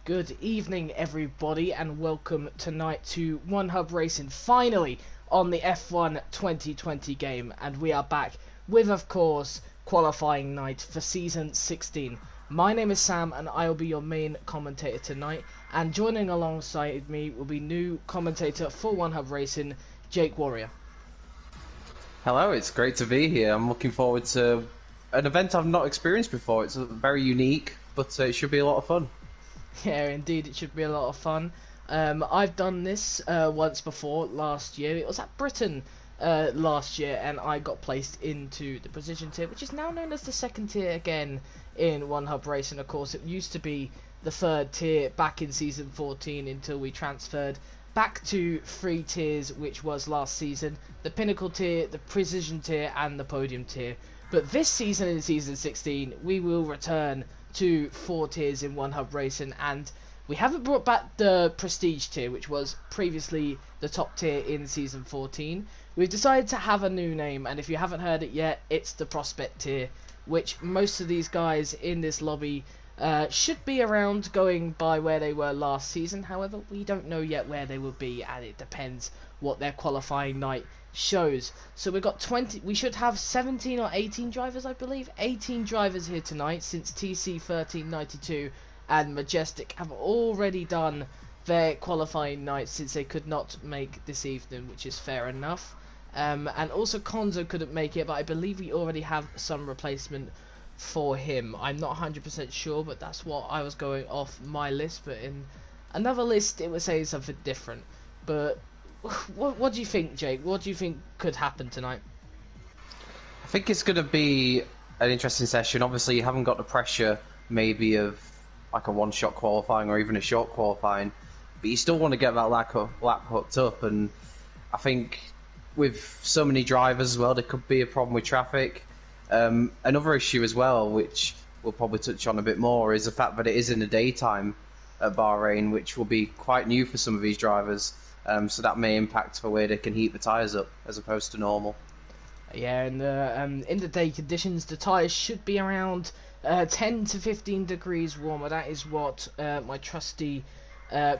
Good evening, everybody, and welcome tonight to One Hub Racing, finally on the F1 2020 game. And we are back with, of course, qualifying night for season 16. My name is Sam, and I will be your main commentator tonight. And joining alongside me will be new commentator for One Hub Racing, Jake Warrior. Hello, it's great to be here. I'm looking forward to an event I've not experienced before. It's very unique, but it should be a lot of fun. Yeah, indeed, it should be a lot of fun. I've done this once before last year. It was at Britain last year, and I got placed into the precision tier, which is now known as the second tier again in One Hub Racing. Of course, it used to be the third tier back in season 14 until we transferred back to three tiers, which was last season: the pinnacle tier, the precision tier, and the podium tier. But this season, in season 16, we will return to four tiers in One Hub Racing, and we haven't brought back the prestige tier, which was previously the top tier in season 14. We've decided to have a new name, and if you haven't heard it yet, it's the prospect tier, which most of these guys in this lobby should be around, going by where they were last season. However, we don't know yet where they will be, and it depends what their qualifying night shows. So we've got 20, we should have 17 or 18 drivers, I believe. 18 drivers here tonight, since TC 1392 and Majestic have already done their qualifying night, since they could not make this evening, which is fair enough. And also Konzo couldn't make it, but I believe we already have some replacement for him. I'm not 100% sure, but that's what I was going off my list. But in another list, it was saying something different. But what do you think, Jake? What do you think could happen tonight? I think it's going to be an interesting session. Obviously, you haven't got the pressure maybe of like a one-shot qualifying or even a short qualifying, but you still want to get that lap hooked up. And I think with so many drivers as well, there could be a problem with traffic. Another issue as well, which we'll probably touch on a bit more, is the fact that it is in the daytime at Bahrain, which will be quite new for some of these drivers. So that may impact the way they can heat the tyres up as opposed to normal. Yeah, and in the day conditions, the tyres should be around 10 to 15 degrees warmer. That is what my trusty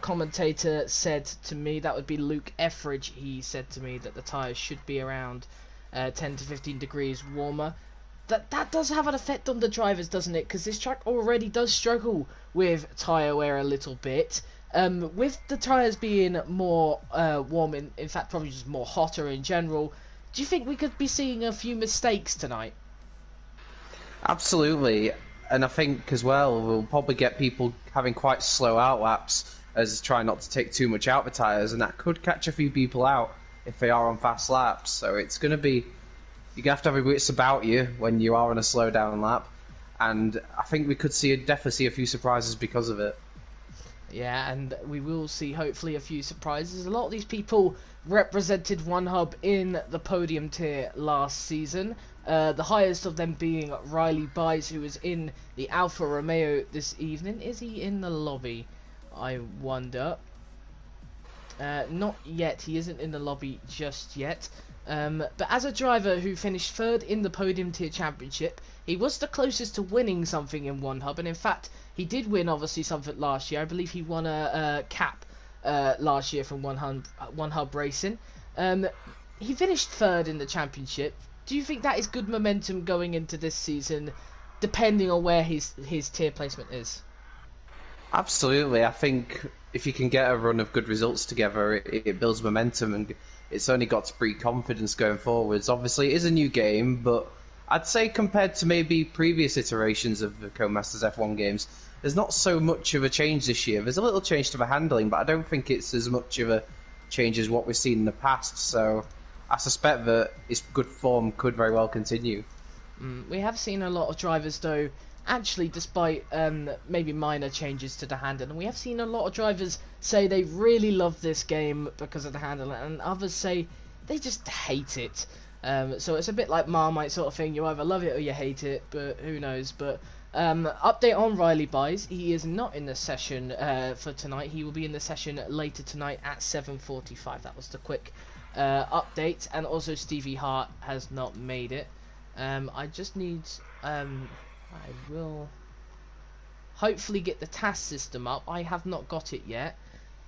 commentator said to me. That would be Luke Etheridge. He said to me that the tyres should be around 10 to 15 degrees warmer. That does have an effect on the drivers, doesn't it? Because this track already does struggle with tyre wear a little bit. With the tyres being more warm, in fact probably just more hotter in general, do you think we could be seeing a few mistakes tonight? Absolutely, and I think as well we'll probably get people having quite slow out laps as try not to take too much out the tyres, and that could catch a few people out if they are on fast laps. So it's going to be, you're going to have your wits about you when you are on a slow down lap, and I think we could definitely see a few surprises because of it. Yeah, and we will see hopefully a few surprises. A lot of these people represented One Hub in the podium tier last season. The highest of them being Riley Byes, who is in the Alfa Romeo this evening. Is he in the lobby? I wonder. Not yet. He isn't in the lobby just yet. But as a driver who finished third in the podium tier championship, he was the closest to winning something in One Hub, and in fact he did win obviously something last year. I believe he won a cap last year from One Hub Racing. He finished third in the championship. Do you think that is good momentum going into this season, depending on where his tier placement is? Absolutely. I think if you can get a run of good results together, it builds momentum, and it's only got to breed confidence going forwards. Obviously, it is a new game, but I'd say compared to maybe previous iterations of the Codemasters F1 games, there's not so much of a change this year. There's a little change to the handling, but I don't think it's as much of a change as what we've seen in the past. So I suspect that its good form could very well continue. We have seen a lot of drivers, though, actually, despite maybe minor changes to the handling, we have seen a lot of drivers say they really love this game because of the handling, and others say they just hate it. So it's a bit like Marmite sort of thing. You either love it or you hate it, but who knows. But update on Riley Byes. He is not in the session for tonight. He will be in the session later tonight at 7:45. That was the quick update. And also Stevie Hart has not made it. I just need... I will hopefully get the task system up. I have not got it yet,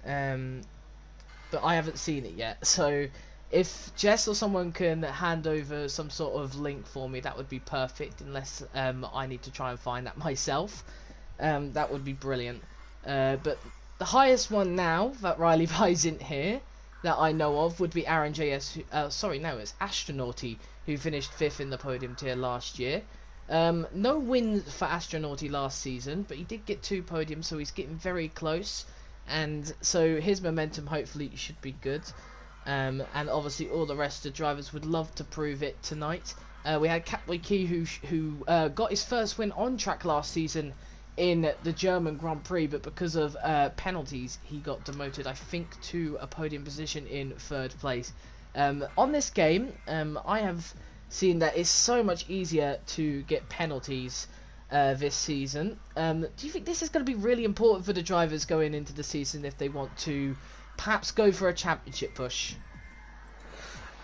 but I haven't seen it yet. So if Jess or someone can hand over some sort of link for me, that would be perfect. Unless I need to try and find that myself, that would be brilliant. But the highest one now that Riley buys in here that I know of would be Aaron JS. Sorry, no, it's Astronauty, who finished 5th in the podium tier last year. No wins for Astronauty last season, but he did get 2 podiums, so he's getting very close. And so his momentum hopefully should be good. And obviously all the rest of the drivers would love to prove it tonight. We had Catboy Key, who got his first win on track last season in the German Grand Prix, but because of penalties, he got demoted, I think, to a podium position in 3rd place. On this game, I have seen that it's so much easier to get penalties this season. Do you think this is going to be really important for the drivers going into the season if they want to perhaps go for a championship push?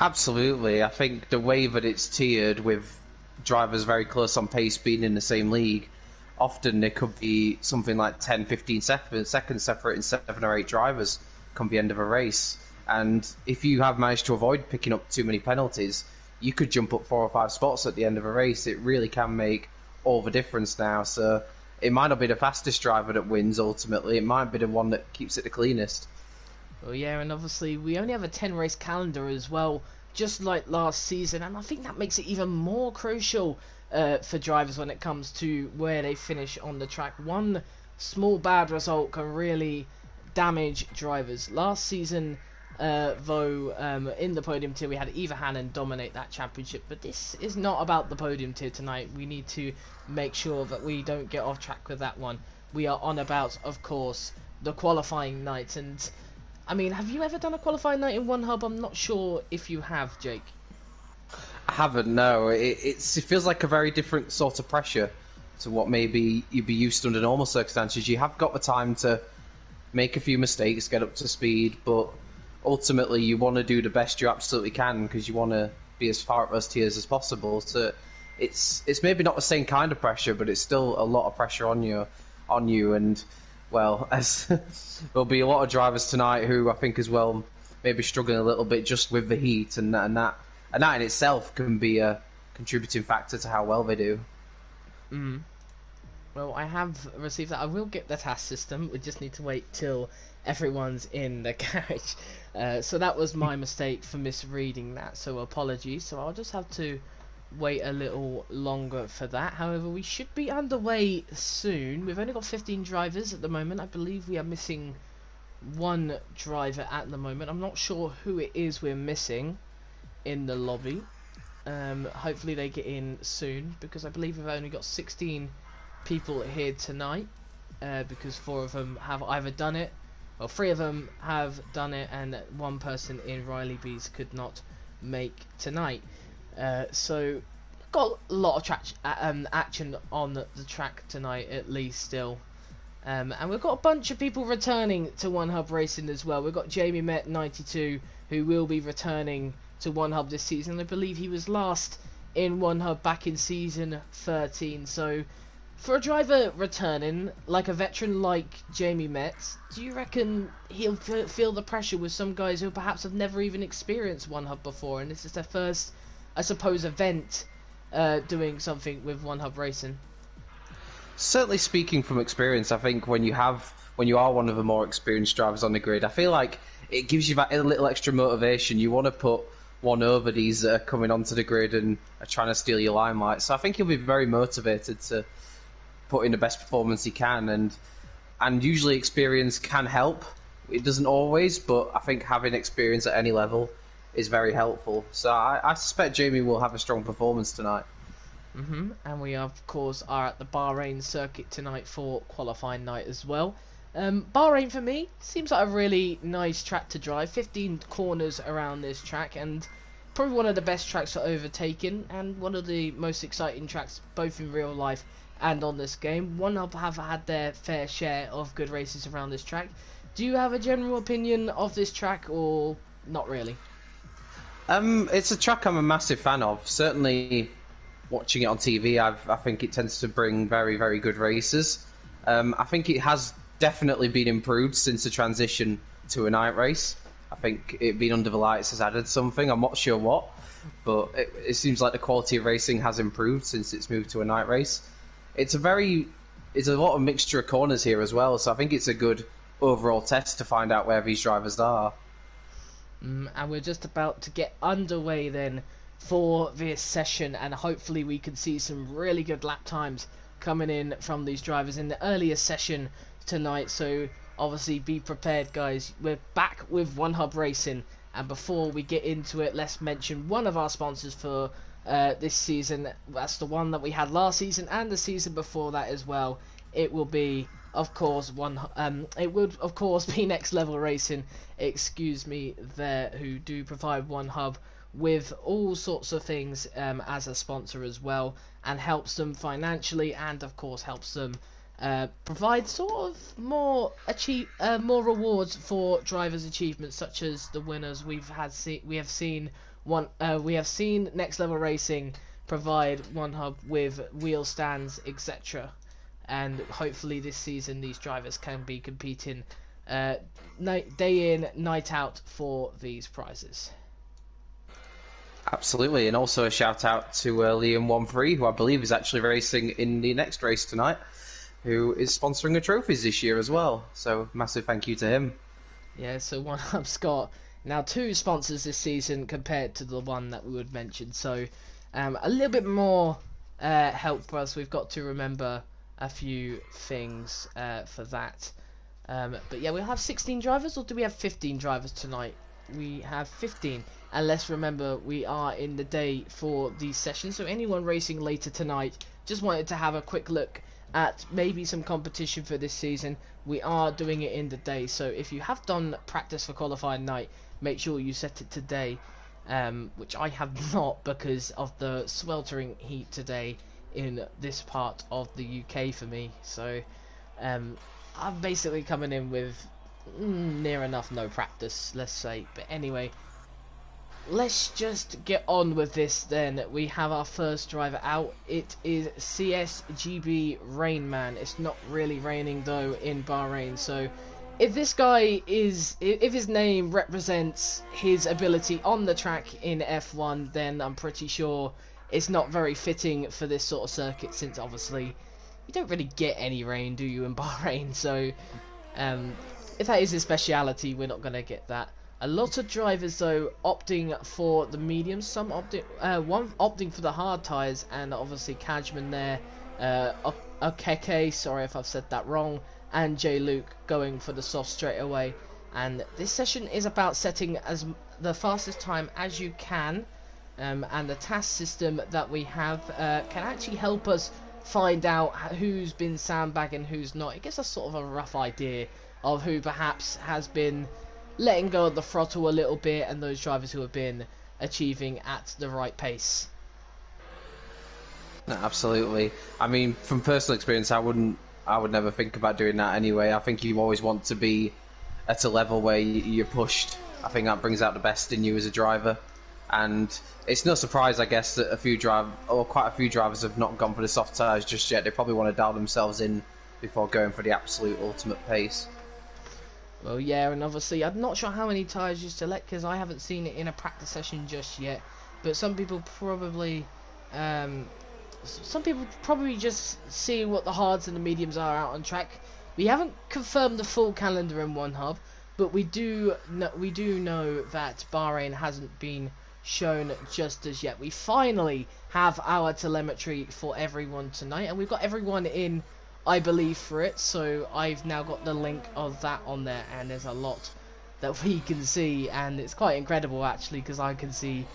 Absolutely. I think the way that it's tiered, with drivers very close on pace being in the same league, often there could be something like 10-15 seconds separating 7 or 8 drivers come the end of a race. And if you have managed to avoid picking up too many penalties, you could jump up 4 or 5 spots at the end of a race. It really can make all the difference now. So it might not be the fastest driver that wins ultimately. It might be the one that keeps it the cleanest. Well, yeah, and obviously we only have a 10 race calendar as well, just like last season, and I think that makes it even more crucial for drivers when it comes to where they finish on the track. One small bad result can really damage drivers. Last season, though, in the podium tier we had Eva Hannon dominate that championship, but this is not about the podium tier tonight. We need to make sure that we don't get off track with that one. We are on about, of course, the qualifying night. And I mean, have you ever done a qualifying night in One Hub? I'm not sure if you have, Jake. I haven't, no. It feels like a very different sort of pressure to what maybe you'd be used to under normal circumstances. You have got the time to make a few mistakes, get up to speed, but ultimately you want to do the best you absolutely can because you want to be as far up those tiers as possible. So it's maybe not the same kind of pressure, but it's still a lot of pressure on you. And well, as there'll be a lot of drivers tonight who I think as well maybe struggling a little bit just with the heat, and that in itself can be a contributing factor to how well they do. Well, I have received that. I will get the task system. We just need to wait till everyone's in the garage. So that was my mistake for misreading that, so apologies. So I'll just have to wait a little longer for that. However, we should be underway soon. We've only got 15 drivers at the moment. I believe we are missing 1 driver at the moment. I'm not sure who it is we're missing in the lobby. Hopefully they get in soon, because I believe we've only got 16 people here tonight, because 4 of them have either done it, or 3 of them have done it, and 1 person in Riley B's could not make tonight. So got a lot of action on the track tonight, at least still. And we've got a bunch of people returning to One Hub Racing as well. We've got Jamie Met 92, who will be returning to One Hub this season. I believe he was last in One Hub back in season 13. So for a driver returning, like a veteran like Jamie Metz, do you reckon he'll feel the pressure with some guys who perhaps have never even experienced One Hub before, and this is their first, I suppose, event doing something with One Hub Racing? Certainly, speaking from experience, I think when you are one of the more experienced drivers on the grid, I feel like it gives you that little extra motivation. You want to put one over these that are coming onto the grid and are trying to steal your limelight. So I think he'll be very motivated to put in the best performance he can, and usually experience can help. It doesn't always, but I think having experience at any level is very helpful. So I suspect Jamie will have a strong performance tonight. And we of course are at the Bahrain circuit tonight for qualifying night as well. Bahrain for me seems like a really nice track to drive. 15 corners around this track, and probably one of the best tracks for overtaking, and one of the most exciting tracks both in real life and on this game. One Hub have had their fair share of good races around this track. Do you have a general opinion of this track, or not really? It's a track I'm a massive fan of. Certainly watching it on TV, I think it tends to bring very, very good races. I think it has definitely been improved since the transition to a night race. I think it being under the lights has added something. I'm not sure what, but it seems like the quality of racing has improved since it's moved to a night race. It's a lot of mixture of corners here as well, so I think it's a good overall test to find out where these drivers are. And we're just about to get underway then for this session, and hopefully we can see some really good lap times coming in from these drivers in the earlier session tonight. So obviously be prepared, guys. We're back with One Hub Racing, and before we get into it, let's mention one of our sponsors for this season. That's the one that we had last season and the season before that as well. It will be, of course, it would of course be Next Level Racing, excuse me, there, who do provide One Hub with all sorts of things as a sponsor as well, and helps them financially, and of course helps them provide sort of more rewards for drivers' achievements, such as the winners we have seen Next Level Racing provide One Hub with wheel stands, etc. And hopefully this season these drivers can be competing day in, night out for these prizes. Absolutely, and also a shout out to Liam13, who I believe is actually racing in the next race tonight, who is sponsoring the trophies this year as well. So massive thank you to him. Yeah, so One Hub's got now 2 sponsors this season compared to the one that we would mention. So a little bit more help for us. We've got to remember a few things for that. But yeah, we'll have 16 drivers, or do we have 15 drivers tonight? We have 15, and let's remember we are in the day for these sessions, so anyone racing later tonight, just wanted to have a quick look at maybe some competition for this season. We are doing it in the day, so if you have done practice for qualifying night, make sure you set it today, which I have not because of the sweltering heat today in this part of the UK for me. So I'm basically coming in with near enough no practice, let's say. But anyway, let's just get on with this then. We have our first driver out. It is CSGB Rainman. It's not really raining though in Bahrain, so if this guy is, if his name represents his ability on the track in F1, then I'm pretty sure it's not very fitting for this sort of circuit, since obviously you don't really get any rain, do you, in Bahrain? So if that is his speciality, we're not going to get that. A lot of drivers though opting for the mediums, some one opting for the hard tyres, and obviously Kajman there, Okeke, sorry if I've said that wrong, and J Luke going for the soft straight away. And this session is about setting as the fastest time as you can, and the task system that we have can actually help us find out who's been sandbagging, who's not. It gives us sort of a rough idea of who perhaps has been letting go of the throttle a little bit, and those drivers who have been achieving at the right pace. No, absolutely. I mean, from personal experience, I would never think about doing that anyway. I think you always want to be at a level where you're pushed. I think that brings out the best in you as a driver. And it's no surprise, I guess, that quite a few drivers have not gone for the soft tyres just yet. They probably want to dial themselves in before going for the absolute ultimate pace. Well, yeah, and obviously I'm not sure how many tyres you select because I haven't seen it in a practice session just yet. But some people probably just see what the hards and the mediums are out on track. We haven't confirmed the full calendar in One Hub, but we do know that Bahrain hasn't been shown just as yet. We finally have our telemetry for everyone tonight, and we've got everyone in, I believe, for it. So I've now got the link of that on there, and there's a lot that we can see, and it's quite incredible actually, because I can see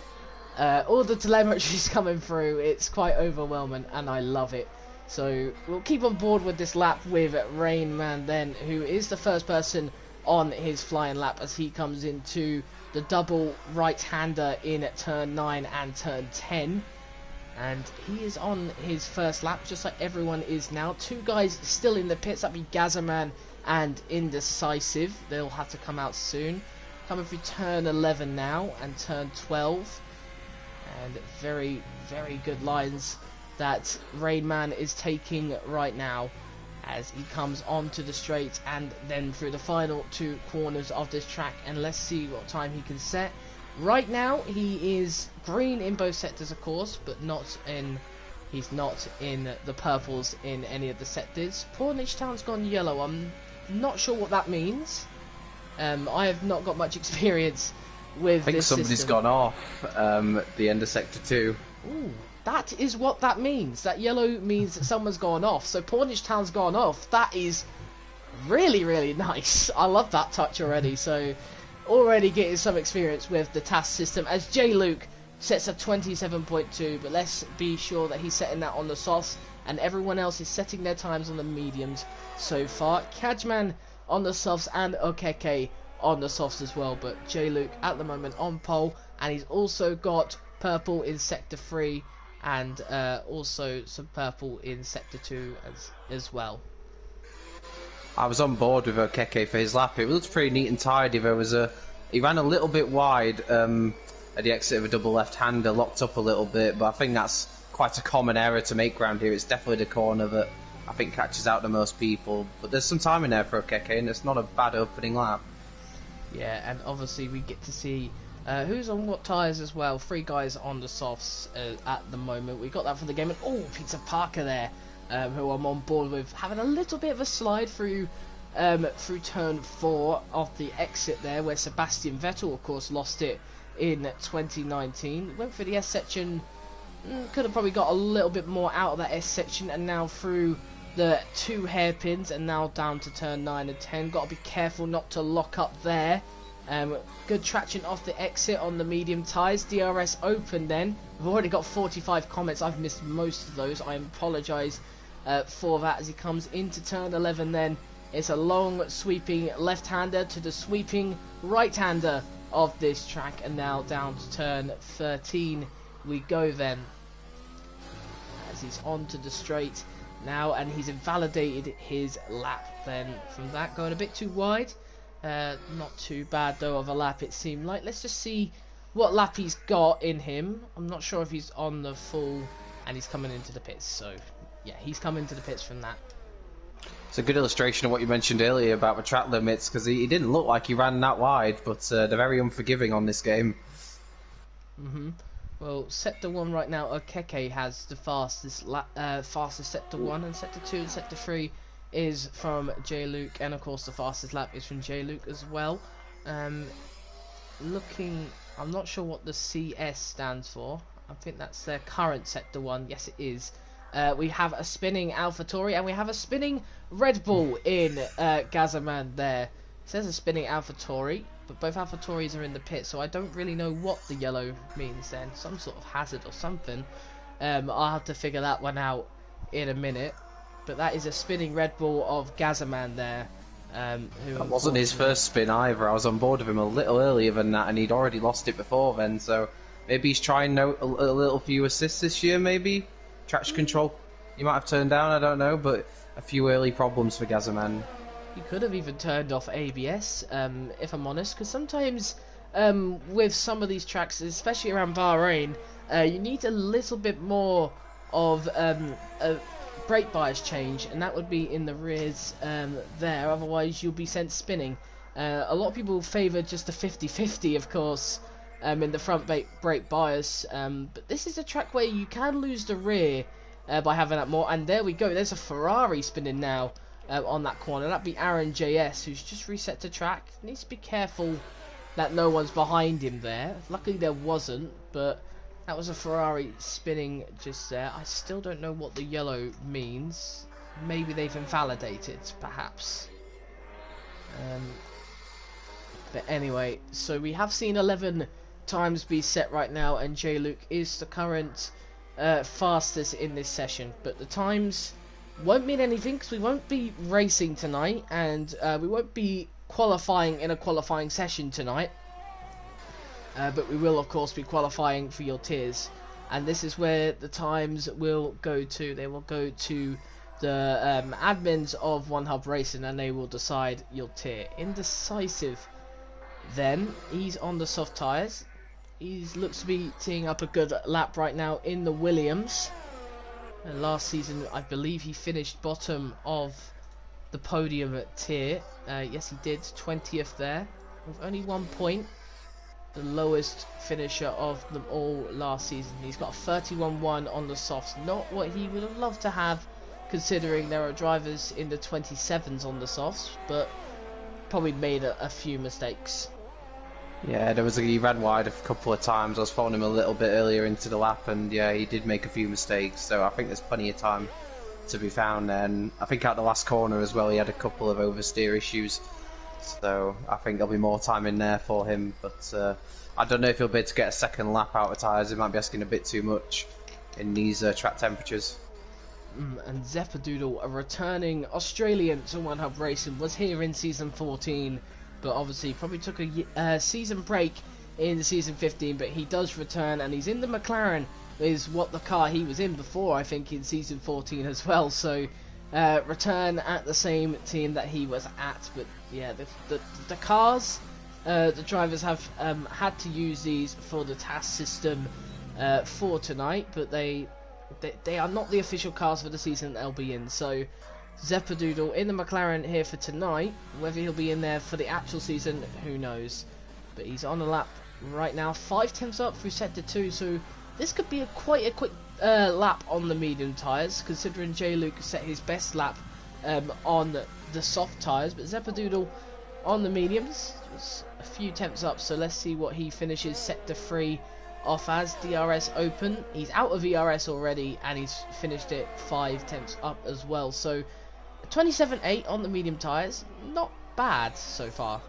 all the telemetry's coming through. It's quite overwhelming, and I love it. So we'll keep on board with this lap with Rainman then, who is the first person on his flying lap as he comes into the double right-hander in turn 9 and turn 10. And he is on his first lap, just like everyone is now. 2 guys still in the pits, that'd be Gazerman and Indecisive. They'll have to come out soon. Coming through turn 11 now, and turn 12. And very, very good lines that Rainman is taking right now. as he comes onto the straight and then through the final 2 corners of this track, and let's see what time he can set. Right now he is green in both sectors of course, but he's not in the purples in any of the sectors. Portage Town's gone yellow. I'm not sure what that means. I have not got much experience with this I think somebody's system. gone off at the end of sector 2. Ooh, that is what that means. That yellow means that someone's gone off. So Portage Town's gone off. That is really, really nice. I love that touch already. So already getting some experience with the task system as J. Luke sets a 27.2, but let's be sure that he's setting that on the softs, and everyone else is setting their times on the mediums so far. Kajman on the softs and Okeke on the softs as well, but J. Luke at the moment on pole, and he's also got purple in sector 3 and also some purple in sector 2 as well. I was on board with Okeke for his lap. It looked pretty neat and tidy. He ran a little bit wide at the exit of a double left-hander, locked up a little bit, but I think that's quite a common error to make around here. It's definitely the corner that I think catches out to most people, but there's some time in there for Okeke, and it's not a bad opening lap. Yeah, and obviously we get to see who's on what tyres as well. 3 guys on the softs at the moment. We got that for the game, and oh, Peter Parker there, who I'm on board with, having a little bit of a slide through turn 4 of the exit there, where Sebastian Vettel, of course, lost it in 2019. Went for the S section, could have probably got a little bit more out of that S section, and now through the 2 hairpins, and now down to turn 9 and 10. Got to be careful not to lock up there. Good traction off the exit on the medium tyres. DRS open then. We've already got 45 comments. I've missed most of those. I apologise for that as he comes into turn 11 then. It's a long sweeping left-hander to the sweeping right-hander of this track, and now down to turn 13 we go then, as he's onto the straight now, and he's invalidated his lap then from that, going a bit too wide. Not too bad though of a lap it seemed like. Let's just see what lap he's got in him. I'm not sure if he's on the full, and he's coming into the pits, so yeah, he's coming to the pits from that. It's a good illustration of what you mentioned earlier about the track limits, because he didn't look like he ran that wide, but they're very unforgiving on this game. Well, sector 1 right now, Okeke has the fastest sector 1, and sector 2 and sector 3 is from J. Luke, and of course the fastest lap is from J. Luke as well. I'm not sure what the CS stands for. I think that's their current sector 1. Yes, it is. We have a spinning AlphaTauri, and we have a spinning Red Bull in Gazaman there. It says a spinning AlphaTauri, but both AlphaTauris are in the pit, so I don't really know what the yellow means then. Some sort of hazard or something. I'll have to figure that one out in a minute. But that is a spinning Red Bull of Gazaman there. That wasn't his first spin either. I was on board with him a little earlier than that, and he'd already lost it before then, so maybe he's trying a little few assists this year, maybe? Traction control you might have turned down, I don't know, but a few early problems for Gazaman. He could have even turned off ABS, if I'm honest, because sometimes with some of these tracks, especially around Bahrain, you need a little bit more of a brake bias change, and that would be in the rears there, otherwise you'll be sent spinning. A lot of people favour just the 50-50, of course, in the front brake bias, but this is a track where you can lose the rear by having that more, and there we go, there's a Ferrari spinning now on that corner. That'd be Aaron JS, who's just reset the track. Needs to be careful that no one's behind him there. Luckily there wasn't, but that was a Ferrari spinning just there. I still don't know what the yellow means. Maybe they've invalidated, perhaps. But anyway, so we have seen 11 times be set right now, and J. Luke is the current fastest in this session. But the times won't mean anything, because we won't be racing tonight, and we won't be qualifying in a qualifying session tonight. But we will, of course, be qualifying for your tiers, and this is where the times will go to. They will go to the admins of One Hub Racing, and they will decide your tier. Indecisive then, he's on the soft tyres. He looks to be teeing up a good lap right now in the Williams. And last season, I believe he finished bottom of the podium tier. Yes, he did, 20th there, with only 1 point. The lowest finisher of them all last season. He's got a 31-1 on the softs. Not what he would have loved to have, considering there are drivers in the 27s on the softs, but probably made a few mistakes. Yeah, he ran wide a couple of times. I was following him a little bit earlier into the lap, and yeah, he did make a few mistakes. So I think there's plenty of time to be found. And I think at the last corner as well, he had a couple of oversteer issues. So I think there'll be more time in there for him. But I don't know if he'll be able to get a second lap out of tyres. He might be asking a bit too much in these track temperatures. And Zeppadoodle, a returning Australian to One Hub Racing, was here in season 14. But obviously probably took a season break in season 15, but he does return, and he's in the McLaren, is what the car he was in before, I think, in season 14 as well. So return at the same team that he was at. But yeah, the cars, the drivers have had to use these for the task system for tonight, but they are not the official cars for the season they'll be in. So Zeppadoodle in the McLaren here for tonight. Whether he'll be in there for the actual season, who knows. But he's on a lap right now, 5 tenths up through sector 2, so this could be quite a quick lap on the medium tyres, considering J. Luke set his best lap on the soft tyres. But Zeppadoodle on the mediums, just a few tenths up, so let's see what he finishes sector 3 off as. DRS open, he's out of ERS already, and he's finished it 5 tenths up as well. So 27.8 on the medium tyres, not bad so far.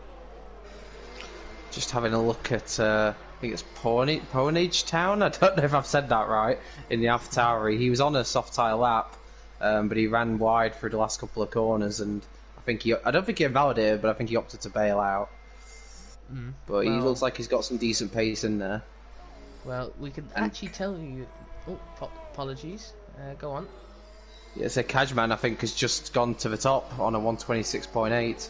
Just having a look at, I think it's Pornage Town. I don't know if I've said that right. In the AlphaTauri, he was on a soft tyre lap, but he ran wide through the last couple of corners, and I don't think he invalidated, but I think he opted to bail out. But he looks like he's got some decent pace in there. Well, we can actually tell you. Oh, apologies. Go on. Yeah, so Kajman, I think, has just gone to the top on a 126.8.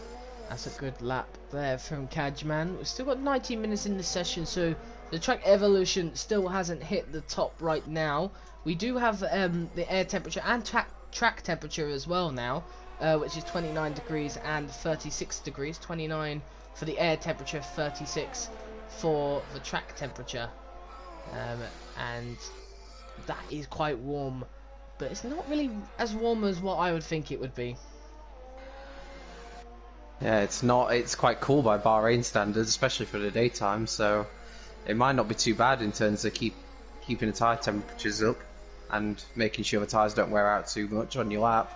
That's a good lap there from Kajman. We've still got 19 minutes in this session, so the track evolution still hasn't hit the top right now. We do have the air temperature and track temperature as well now, which is 29 degrees and 36 degrees. 29 for the air temperature, 36 for the track temperature. And that is quite warm, but it's not really as warm as what I would think it would be. Yeah, it's not. It's quite cool by Bahrain standards, especially for the daytime. So it might not be too bad in terms of keeping the tyre temperatures up and making sure the tyres don't wear out too much on your lap.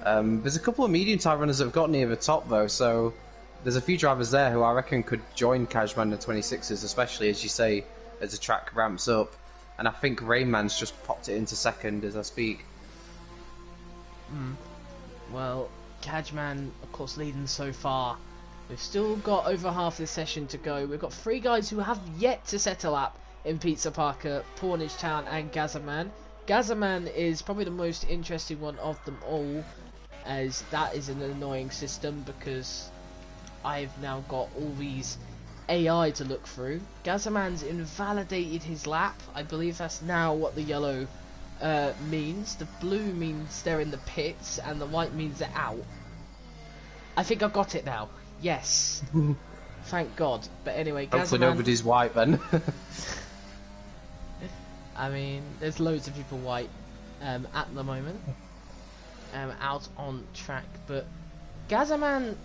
There's a couple of medium tyre runners that have got near the top though, so there's a few drivers there who I reckon could join Kajman in the 26s, especially as you say, as the track ramps up. And I think Rainman's just popped it into second as I speak. Well, Kajman, of course, leading so far. We've still got over half this session to go. We've got 3 guys who have yet to set a lap in Pizza Parker, Pornage Town and Gazaman. Gazaman is probably the most interesting one of them all, as that is an annoying system because I've now got all these AI to look through. Gazaman's invalidated his lap. I believe that's now what the yellow means. The blue means they're in the pits, and the white means they're out. I think I've got it now. Yes. Thank God. But anyway, hopefully Gazaman, nobody's white then. I mean, there's loads of people white at the moment out on track, but Gazaman,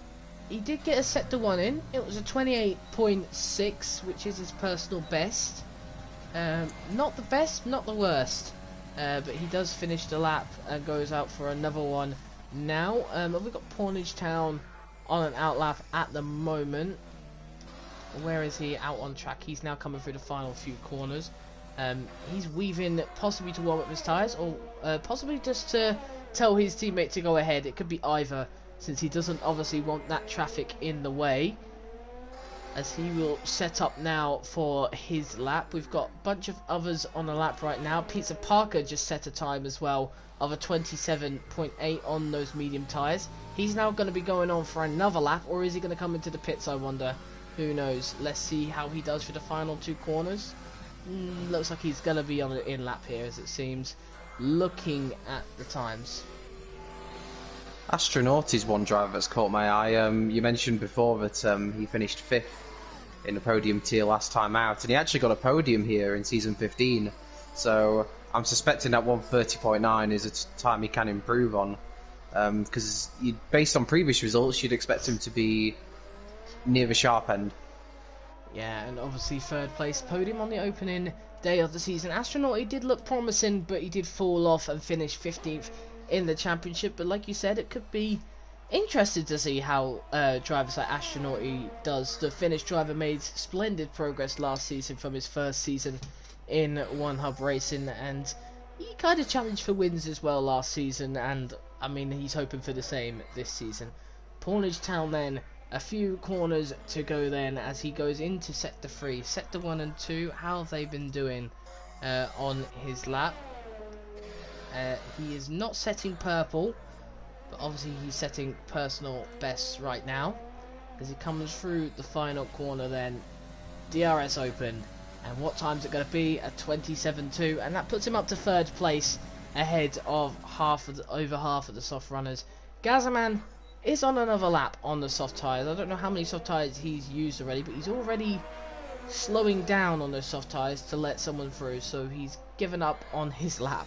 he did get a sector 1 in. It was a 28.6, which is his personal best. Not the best, not the worst. But he does finish the lap and goes out for another one now. We've got Pornage Town on an out lap at the moment. Where is he? Out on track. He's now coming through the final few corners. He's weaving possibly to warm up his tyres, or possibly just to tell his teammate to go ahead. It could be either, since he doesn't obviously want that traffic in the way, as he will set up now for his lap. We've got a bunch of others on the lap right now. Pizza Parker just set a time as well of a 27.8 on those medium tyres. He's now going to be going on for another lap, or is he going to come into the pits, I wonder? Who knows? Let's see how he does for the final 2 corners. Looks like he's going to be on an in lap here, as it seems, looking at the times. Astronaut is one driver that's caught my eye. You mentioned before that he finished 5th in the podium tier last time out, and he actually got a podium here in season 15. So I'm suspecting that 130.9 is a time he can improve on, because based on previous results, you'd expect him to be near the sharp end. Yeah, and obviously 3rd place podium on the opening day of the season. Astronaut, he did look promising, but he did fall off and finish 15th in the championship. But like you said, it could be interesting to see how drivers like Astronaut does. The Finnish driver made splendid progress last season from his first season in One Hub Racing, and he kind of challenged for wins as well last season, and I mean he's hoping for the same this season. Pawnage Town then, a few corners to go then as he goes into sector 3. Sector 1 and 2, how have they been doing on his lap? He is not setting purple, but obviously he's setting personal bests right now as he comes through the final corner then. DRS open, and what time's it going to be? A 27.2, and that puts him up to 3rd place ahead of over half of the soft runners. Gazaman is on another lap on the soft tyres. I don't know how many soft tyres he's used already, but he's already slowing down on those soft tyres to let someone through, so he's given up on his lap.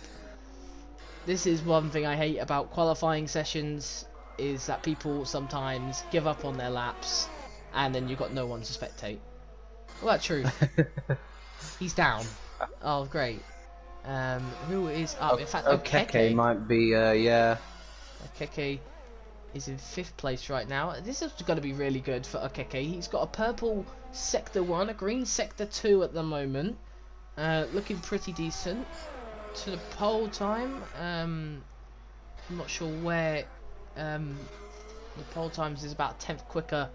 This is one thing I hate about qualifying sessions, is that people sometimes give up on their laps and then you've got no one to spectate. Well, that's true. He's down. Oh, great. Who is up? In fact, Okeke might be, yeah. Okeke is in 5th place right now. This is going to be really good for Okeke. He's got a purple sector 1, a green sector 2 at the moment. Looking pretty decent. To the pole time, I'm not sure where the pole times is about 10th quicker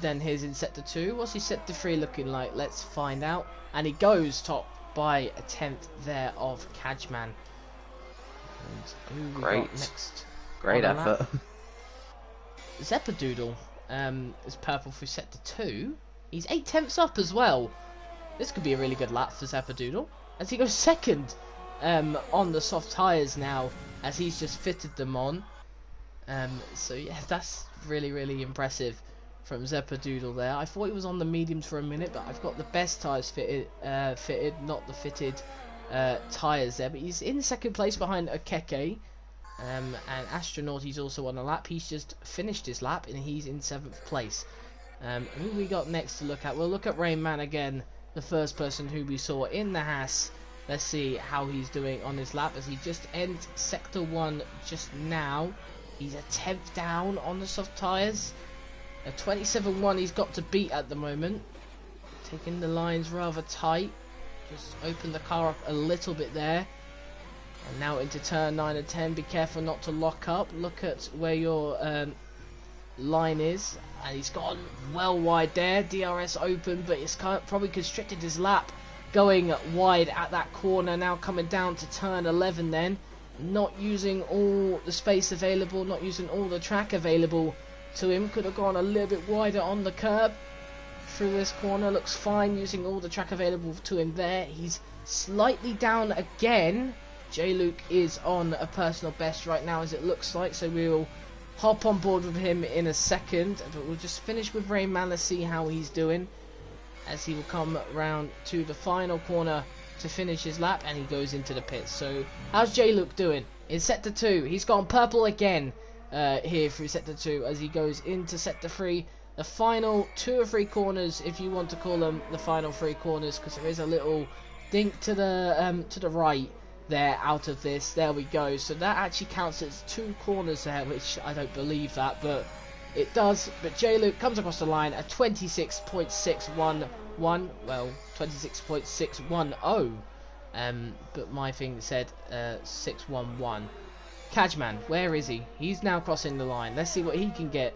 than his in sector 2. What's his sector 3 looking like? Let's find out. And he goes top by a 10th there of Kajman. And who we got next? Great effort. Zeppadoodle is purple through sector 2. He's 8/10ths up as well. This could be a really good lap for Zeppadoodle, as he goes 2nd on the soft tyres now, as he's just fitted them on. So yeah, that's really impressive from Zeppadoodle there. I thought he was on the mediums for a minute, but I've got the best tyres fitted, not the fitted tyres there. But he's in 2nd place behind Okeke. And Astronaut, he's also on a lap. He's just finished his lap and he's in 7th place. Who we got next to look at? We'll look at Rain Man again, the first person who we saw in the Haas. Let's see how he's doing on his lap as he just ends sector 1 just now. He's a 10th down on the soft tyres. A 27.1 he's got to beat at the moment. Taking the lines rather tight. Just open the car up a little bit there. And now into turn 9 and 10. Be careful not to lock up. Look at where your line is. And he's gone well wide there. DRS open, but it's probably constricted his lap. Going wide at that corner. Now coming down to turn 11 then. Not using all the space available. Not using all the track available to him. Could have gone a little bit wider on the curb. Through this corner. Looks fine using all the track available to him there. He's slightly down again. J-Luke is on a personal best right now, as it looks like, so we'll hop on board with him in a second, but we'll just finish with Rayman to see how he's doing, as he will come round to the final corner to finish his lap, and he goes into the pits. So how's J-Luke doing in sector 2? He's gone purple again here through sector 2 as he goes into sector 3. The final 2 or 3 corners, if you want to call them the final 3 corners, because there is a little dink to the right there out of this. There we go. So that actually counts as 2 corners there, which I don't believe that, but it does. But J-Luke comes across the line at 26.611. Well, 26.610. But my thing said 611. Kajman, where is he? He's now crossing the line. Let's see what he can get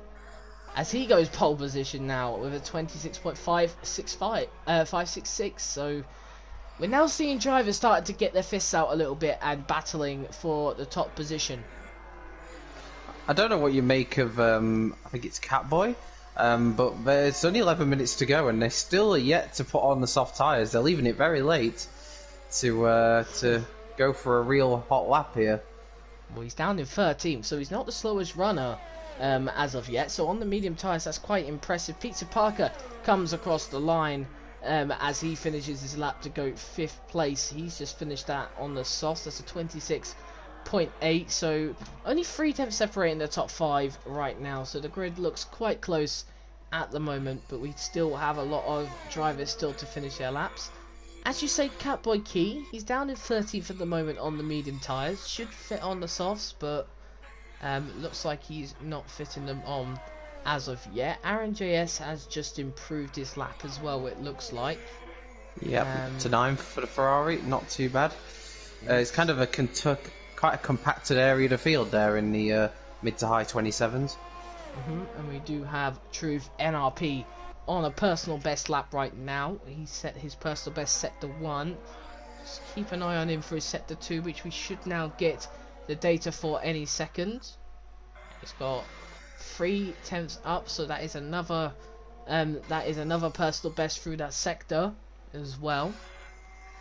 as he goes pole position now with a 26.566. So we're now seeing drivers starting to get their fists out a little bit and battling for the top position. I don't know what you make of, I think it's Catboy, but there's only 11 minutes to go and they're still yet to put on the soft tyres. They're leaving it very late to go for a real hot lap here. Well, he's down in 13th, so he's not the slowest runner as of yet. So on the medium tyres, that's quite impressive. Peter Parker comes across the line as he finishes his lap to go 5th place. He's just finished that on the softs. That's a 26.8, so only 3 tenths separating the top 5 right now. So the grid looks quite close at the moment, but we still have a lot of drivers still to finish their laps. As you say, Catboy Key, he's down in 13th at the moment on the medium tyres. Should fit on the softs, but looks like he's not fitting them on as of yet. Aaron JS has just improved his lap as well, it looks like. Yep, to 9th for the Ferrari, not too bad. It's kind of a quite a compacted area of the field there in the mid to high 27s. And we do have Truth NRP on a personal best lap right now. He set his personal best sector 1. Just keep an eye on him for his sector 2, which we should now get the data for any second. He's got 3 tenths up, so that is another personal best through that sector as well.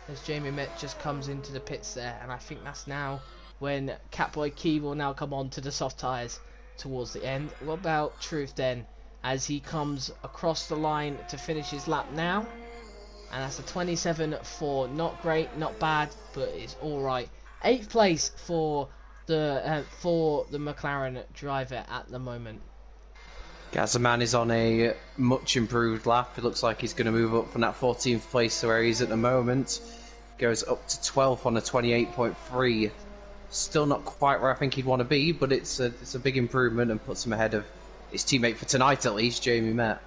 As Jamie Met just comes into the pits there, and I think that's now when Catboy Key will now come on to the soft tyres towards the end. What about Truth then, as he comes across the line to finish his lap now? And that's a 27.4. Not great, not bad, but it's alright. 8th place for the McLaren driver at the moment. Gazzaman is on a much improved lap. It looks like he's going to move up from that 14th place to where he's at the moment. Goes up to 12th on a 28.3. Still not quite where I think he'd want to be, but it's a big improvement and puts him ahead of his teammate for tonight at least, Jamie Met.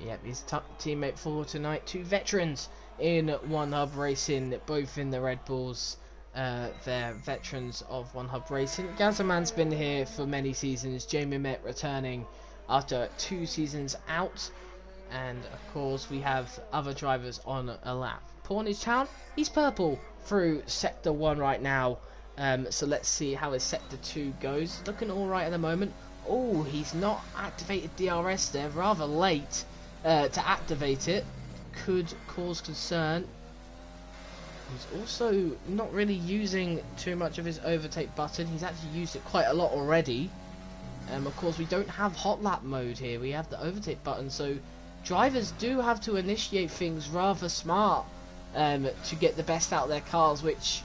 Yep, his teammate for tonight. 2 veterans in One Hub Racing, both in the Red Bulls. They're veterans of One Hub Racing. Gazzaman's been here for many seasons. Jamie Met returning after 2 seasons out. And of course we have other drivers on a lap. Pawnage Town, he's purple through sector 1 right now. So let's see how his sector 2 goes. Looking alright at the moment. Oh, he's not activated DRS there, rather late to activate it. Could cause concern. He's also not really using too much of his overtake button. He's actually used it quite a lot already. Of course, we don't have hot lap mode here. We have the overtake button, so drivers do have to initiate things rather smart to get the best out of their cars, which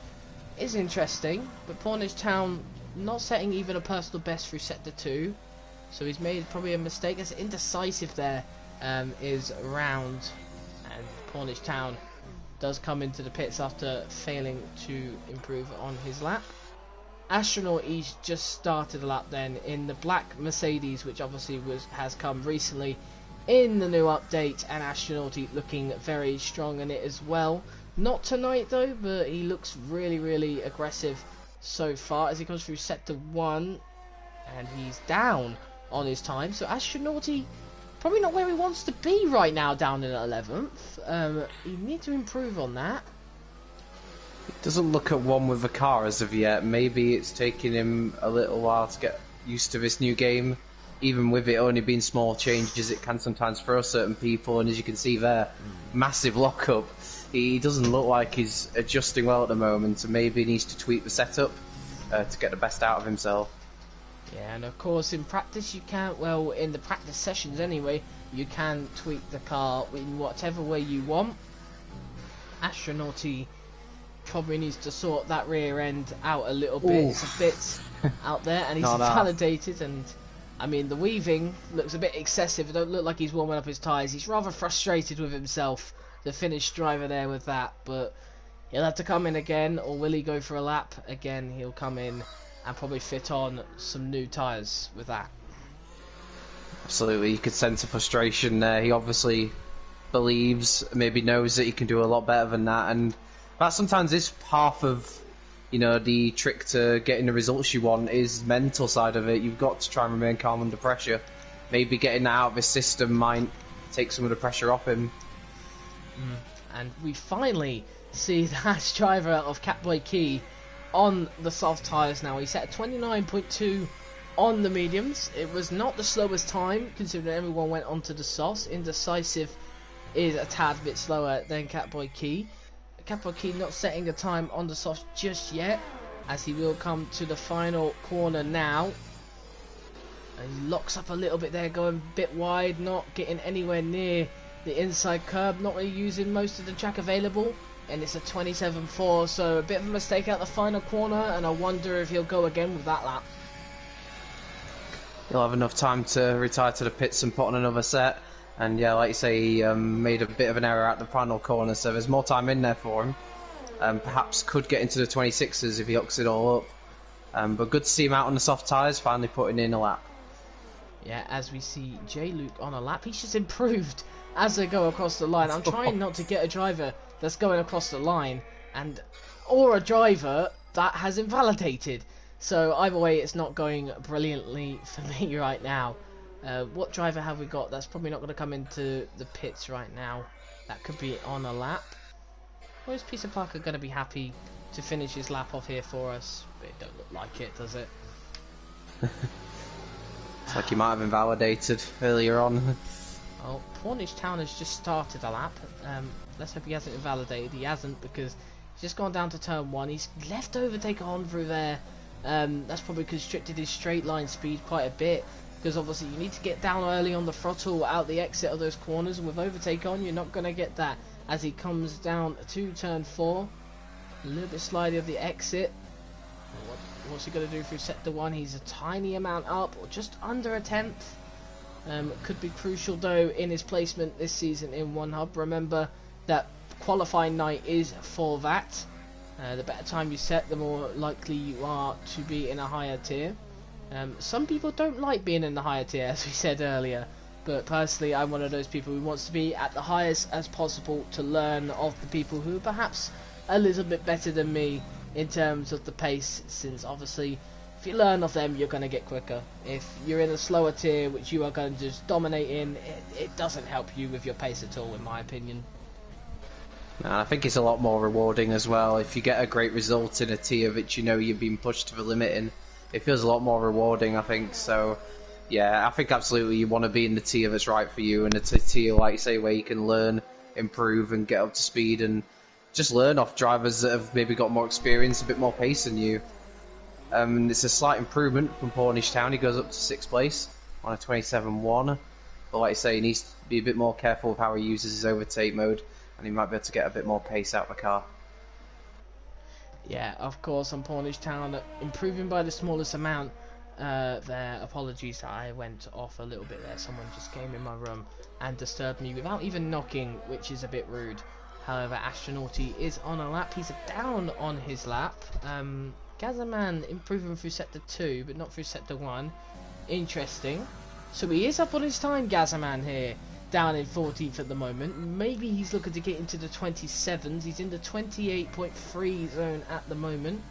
is interesting. But Pawnage Town not setting even a personal best through sector 2, so he's made probably a mistake. As indecisive there is round, and Pawnage Town does come into the pits after failing to improve on his lap. Astronaut, he's just started a lap then in the black Mercedes, which obviously has come recently in the new update, and Astronaut looking very strong in it as well. Not tonight though, but he looks really aggressive so far as he comes through sector 1, and he's down on his time. So Astronaut probably not where he wants to be right now, down in 11th. He needs to improve on that. It doesn't look at one with the car as of yet. Maybe it's taking him a little while to get used to this new game. Even with it only being small changes, it can sometimes throw certain people, and as you can see there, massive lockup. He doesn't look like he's adjusting well at the moment, and maybe he needs to tweak the setup to get the best out of himself. Yeah, and of course in practice you can't, well, in the practice sessions anyway, you can tweak the car in whatever way you want. Astronauty probably needs to sort that rear end out a little bit. It's a bit out there, and he's validated, and I mean the weaving looks a bit excessive. It don't look like he's warming up his tyres. He's rather frustrated with himself, the Finnish driver there, with that, but he'll have to come in again, or will he go for a lap again? He'll come in and probably fit on some new tyres with that. Absolutely, you could sense a frustration there. He obviously believes, maybe knows that he can do a lot better than that, and that sometimes is half of, you know, the trick to getting the results you want is mental side of it. You've got to try and remain calm under pressure. Maybe getting that out of his system might take some of the pressure off him. And we finally see the Haas driver of Catboy Key on the soft tyres now. He set a 29.2 on the mediums. It was not the slowest time, considering everyone went onto the softs. Indecisive is a tad bit slower than Catboy Key. Catboy Key not setting a time on the soft just yet. as he will come to the final corner now. And he locks up a little bit there, going a bit wide, not getting anywhere near the inside curb, not really using most of the track available. And it's a 27.4, so a bit of a mistake out the final corner, and I wonder if he'll go again with that lap. He'll have enough time to retire to the pits and put on another set. And yeah, like you say, he made a bit of an error at the final corner, so there's more time in there for him. Perhaps could get into the 26s if he hooks it all up. But good to see him out on the soft tyres, finally putting in a lap. Yeah, as we see J. Luke on a lap, he's just improved as they go across the line. I'm trying not to get a driver that's going across the line, or a driver that has invalidated. So either way, it's not going brilliantly for me right now. What driver have we got that's probably not going to come into the pits right now? That could be on a lap. Or is Peter Parker going to be happy to finish his lap off here for us? But it don't look like it, does it? It's like he might have invalidated earlier on. Well, Pornish Town has just started a lap. Let's hope he hasn't invalidated. He hasn't, because he's just gone down to turn 1. He's left overtake on through there. That's probably constricted his straight line speed quite a bit, because obviously you need to get down early on the throttle out the exit of those corners, and with overtake on you're not going to get that as he comes down to turn 4. A little bit slidey of the exit. What's he going to do through sector 1? He's a tiny amount up, or just under a tenth. Could be crucial though in his placement this season in one hub. Remember that qualifying night is for that. The better time you set, the more likely you are to be in a higher tier. Some people don't like being in the higher tier, as we said earlier, but personally I'm one of those people who wants to be at the highest as possible to learn of the people who are perhaps a little bit better than me in terms of the pace, since obviously if you learn of them you're going to get quicker. If you're in a slower tier which you are going to just dominate in, it doesn't help you with your pace at all, in my opinion. And I think it's a lot more rewarding as well. If you get a great result in a tier which you know you've been pushed to the limit in, it feels a lot more rewarding, I think. So yeah, I think absolutely you want to be in the tier that's right for you, and it's a tier, like you say, where you can learn, improve and get up to speed and just learn off drivers that have maybe got more experience, a bit more pace than you. It's a slight improvement from Pornish Town. He goes up to 6th place on a 27.1. But like I say, he needs to be a bit more careful of how he uses his overtake mode, and he might be able to get a bit more pace out of the car. Yeah, of course, on Pornish Town, improving by the smallest amount there. Apologies, I went off a little bit there. Someone just came in my room and disturbed me without even knocking, which is a bit rude. However, Astronauty is on a lap. He's down on his lap. Gazaman improving through sector 2, but not through sector 1. Interesting. So he is up on his time, Gazaman here, down in 14th at the moment. Maybe he's looking to get into the 27s. He's in the 28.3 zone at the moment.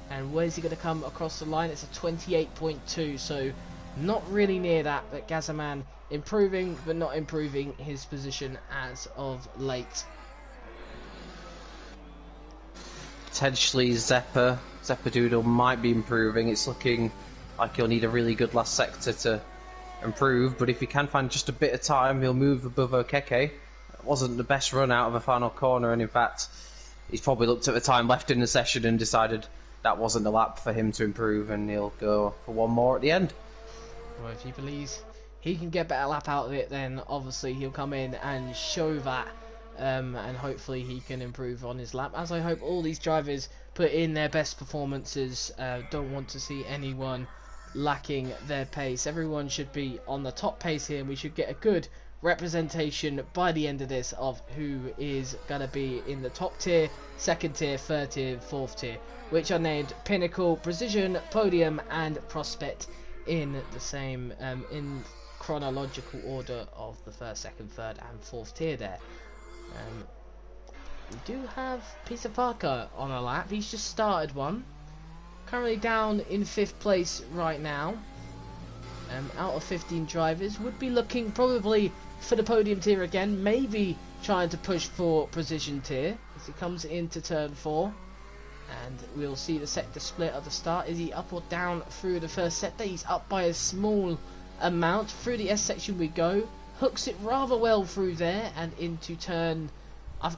And where's he going to come across the line? It's a 28.2, so not really near that. But Gazaman improving, but not improving his position as of late. Potentially Zeppadoodle might be improving. It's looking like he'll need a really good last sector to improve, but if he can find just a bit of time, he'll move above Okeke. It wasn't the best run out of a final corner, and in fact he's probably looked at the time left in the session and decided that wasn't the lap for him to improve, and he'll go for one more at the end. Well, if he believes he can get better lap out of it, then obviously he'll come in and show that, and hopefully he can improve on his lap, as I hope all these drivers put in their best performances. Don't want to see anyone lacking their pace. Everyone should be on the top pace here, and we should get a good representation by the end of this of who is going to be in the top tier, second tier, third tier, fourth tier, which are named Pinnacle, Precision, Podium and Prospect in the same in chronological order of the first, second, third and fourth tier there. We do have Peter Parker on a lap. He's just started one. Currently down in 5th place right now. Out of 15 drivers. Would be looking probably for the podium tier again. Maybe trying to push for precision tier as he comes into turn 4. And we'll see the sector split at the start. Is he up or down through the first sector? He's up by a small amount. Through the S section we go. Hooks it rather well through there and into turn...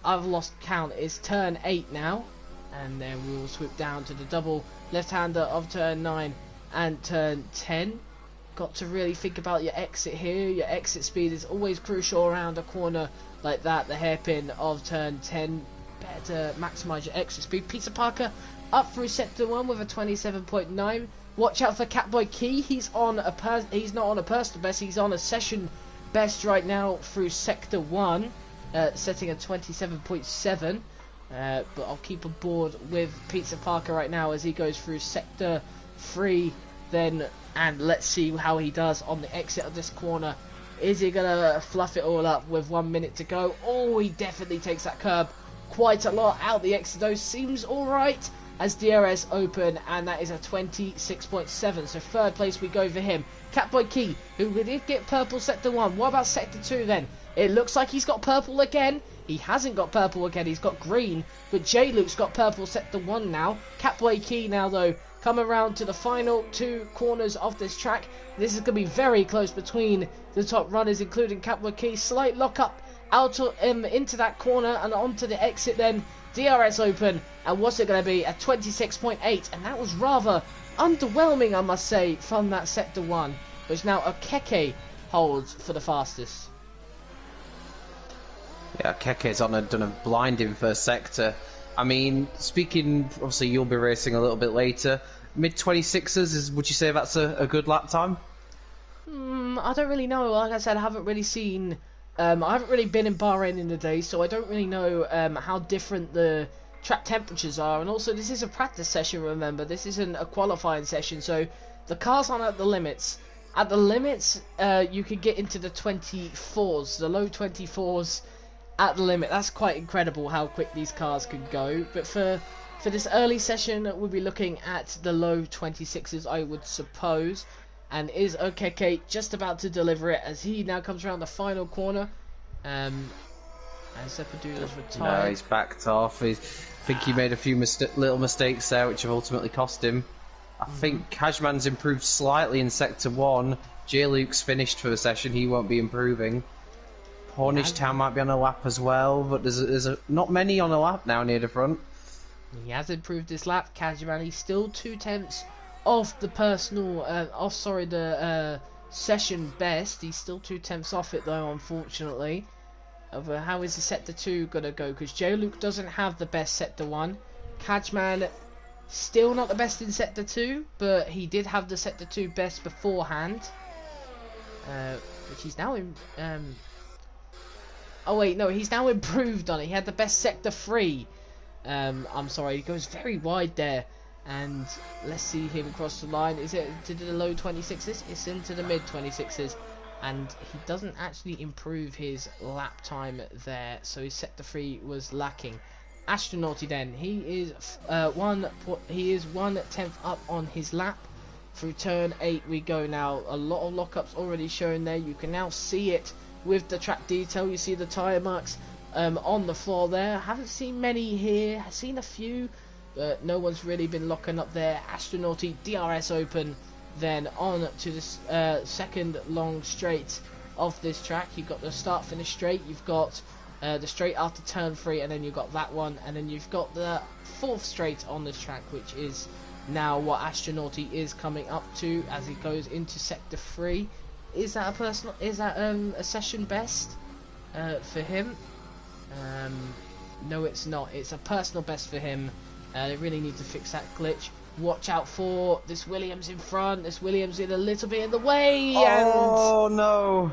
I've lost count. It's turn 8 now. And then we will swoop down to the double left-hander of turn 9 and turn 10. Got to really think about your exit here. Your exit speed is always crucial around a corner like that. The hairpin of turn 10. Better maximise your exit speed. Peter Parker up through sector 1 with a 27.9. Watch out for Catboy Key. He's not on a personal best. He's on a session best right now through sector 1, setting a 27.7. But I'll keep aboard with Peter Parker right now as he goes through sector 3 then, and let's see how he does on the exit of this corner. Is he gonna fluff it all up with 1 minute to go? Oh, he definitely takes that curb quite a lot out. The exit though seems alright as DRS open, and that is a 26.7. So third place we go for him. Catboy Key, who did get purple sector 1. What about sector 2 then? It looks like he's got purple again. He hasn't got purple again, he's got green. But J-Luke's got purple sector 1 now. Catboy Key now though, come around to the final 2 corners of this track. This is going to be very close between the top runners, including Catboy Key. Slight lock up out into that corner and onto the exit then. DRS open, and what's it going to be? A 26.8, and that was rather underwhelming, I must say, from that sector 1, which now Okeke holds for the fastest. Yeah, Keke's done a blinding first sector. I mean, speaking, obviously you'll be racing a little bit later. Mid-26s, would you say that's a good lap time? I don't really know. Like I said, I haven't really seen... I haven't really been in Bahrain in the day, so I don't really know how different the track temperatures are. And also, this is a practice session, remember. This isn't a qualifying session, so the cars aren't at the limits. At the limits, you could get into the 24s, the low 24s at the limit. That's quite incredible how quick these cars can go. But for this early session, we'll be looking at the low 26s, I would suppose. And is Okeke just about to deliver it as he now comes around the final corner? And Zepadula's retired. No, he's backed off. I think he made a few little mistakes there, which have ultimately cost him. I think Hajman's improved slightly in sector 1. J-Luke's finished for the session. He won't be improving. Hornish Town might be on a lap as well, but there's not many on a lap now near the front. He has improved his lap. Kajman, he's still 2/10 off the personal, the session best. He's still 2/10 off it though, unfortunately. How is the sector 2 gonna go? Because J-Luke doesn't have the best sector 1. Kajman still not the best in sector 2, but he did have the sector 2 best beforehand, which he's now in. Oh wait, no, he's now improved on it. He had the best sector 3. I'm sorry, he goes very wide there. And let's see him cross the line. Is it to the low 26s? It's into the mid 26s. And he doesn't actually improve his lap time there. So his sector 3 was lacking. Astronauty then. He is 1/10 up on his lap. Through turn 8 we go now. A lot of lockups already shown there. You can now see it with the track detail. You see the tyre marks on the floor there. Haven't seen many here. I've seen a few. But no one's really been locking up there. Astronauty, DRS open, then on to this second long straight of this track. You've got the start-finish straight, you've got the straight after turn 3, and then you've got that one, and then you've got the 4th straight on this track, which is now what Astronauty is coming up to as he goes into sector 3. Is that a session best for him? No, it's not. It's a personal best for him. They really need to fix that glitch. Watch out for this Williams in front. This Williams in a little bit in the way. Oh, no.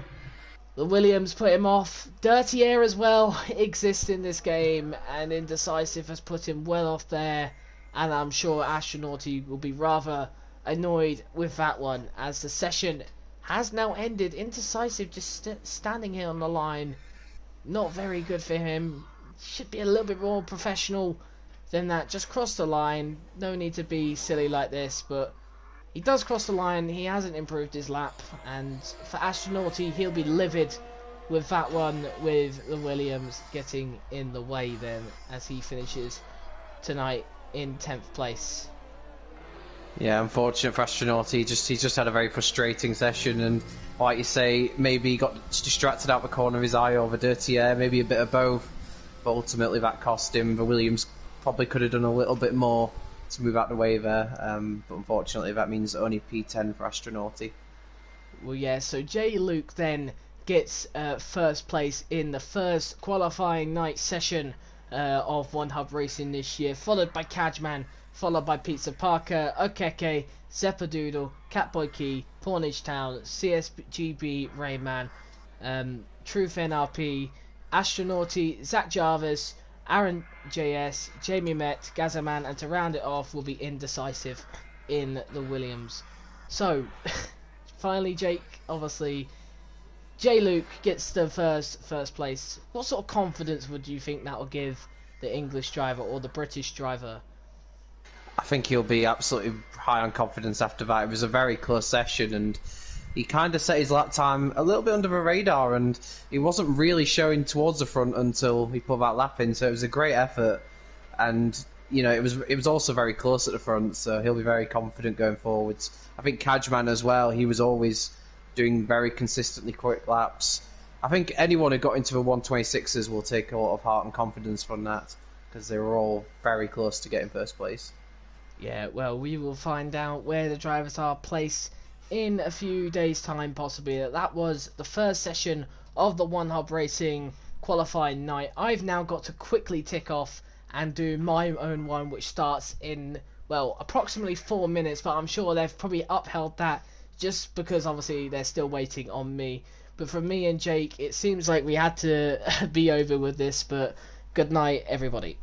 The Williams put him off. Dirty air as well exists in this game. And Indecisive has put him well off there. And I'm sure Astronauty will be rather annoyed with that one. As the session has now ended. Indecisive just standing here on the line. Not very good for him. Should be a little bit more professional than that. Just cross the line. No need to be silly like this, but he does cross the line. He hasn't improved his lap, and for Astronauty, he'll be livid with that one, with the Williams getting in the way then as he finishes tonight in 10th place. Yeah, unfortunate for Astronauty. He's just had a very frustrating session, and like you say, maybe he got distracted out the corner of his eye over dirty air, maybe a bit of both, but ultimately that cost him. The Williams probably could have done a little bit more to move out the way there, but unfortunately that means only P10 for Astronauti. Well, yeah, so J. Luke then gets first place in the first qualifying night session of One Hub Racing this year, followed by Cajman, followed by Pizza Parker, Okeke, Zeppadoodle, Catboy Key, Pornage Town, CSGB Rayman, Truth NRP, Astronauti, Zach Jarvis, Aaron JS, Jamie Met, Gazaman, and to round it off will be Indecisive in the Williams. So, finally, Jake, obviously, J. Luke gets the first place. What sort of confidence would you think that will give the English driver or the British driver? I think he'll be absolutely high on confidence after that. It was a very close session, and he kind of set his lap time a little bit under the radar, and he wasn't really showing towards the front until he put that lap in. So it was a great effort, and it was also very close at the front. So he'll be very confident going forwards. I think Cajman as well. He was always doing very consistently quick laps. I think anyone who got into the 126s will take a lot of heart and confidence from that, because they were all very close to getting first place. Yeah, well, we will find out where the drivers are placed in a few days' time, possibly. That was the first session of the One Hub Racing qualifying night. I've now got to quickly tick off and do my own one, which starts in, well, approximately 4 minutes, but I'm sure they've probably upheld that just because obviously they're still waiting on me. But for me and Jake, it seems like we had to be over with this, but good night, everybody.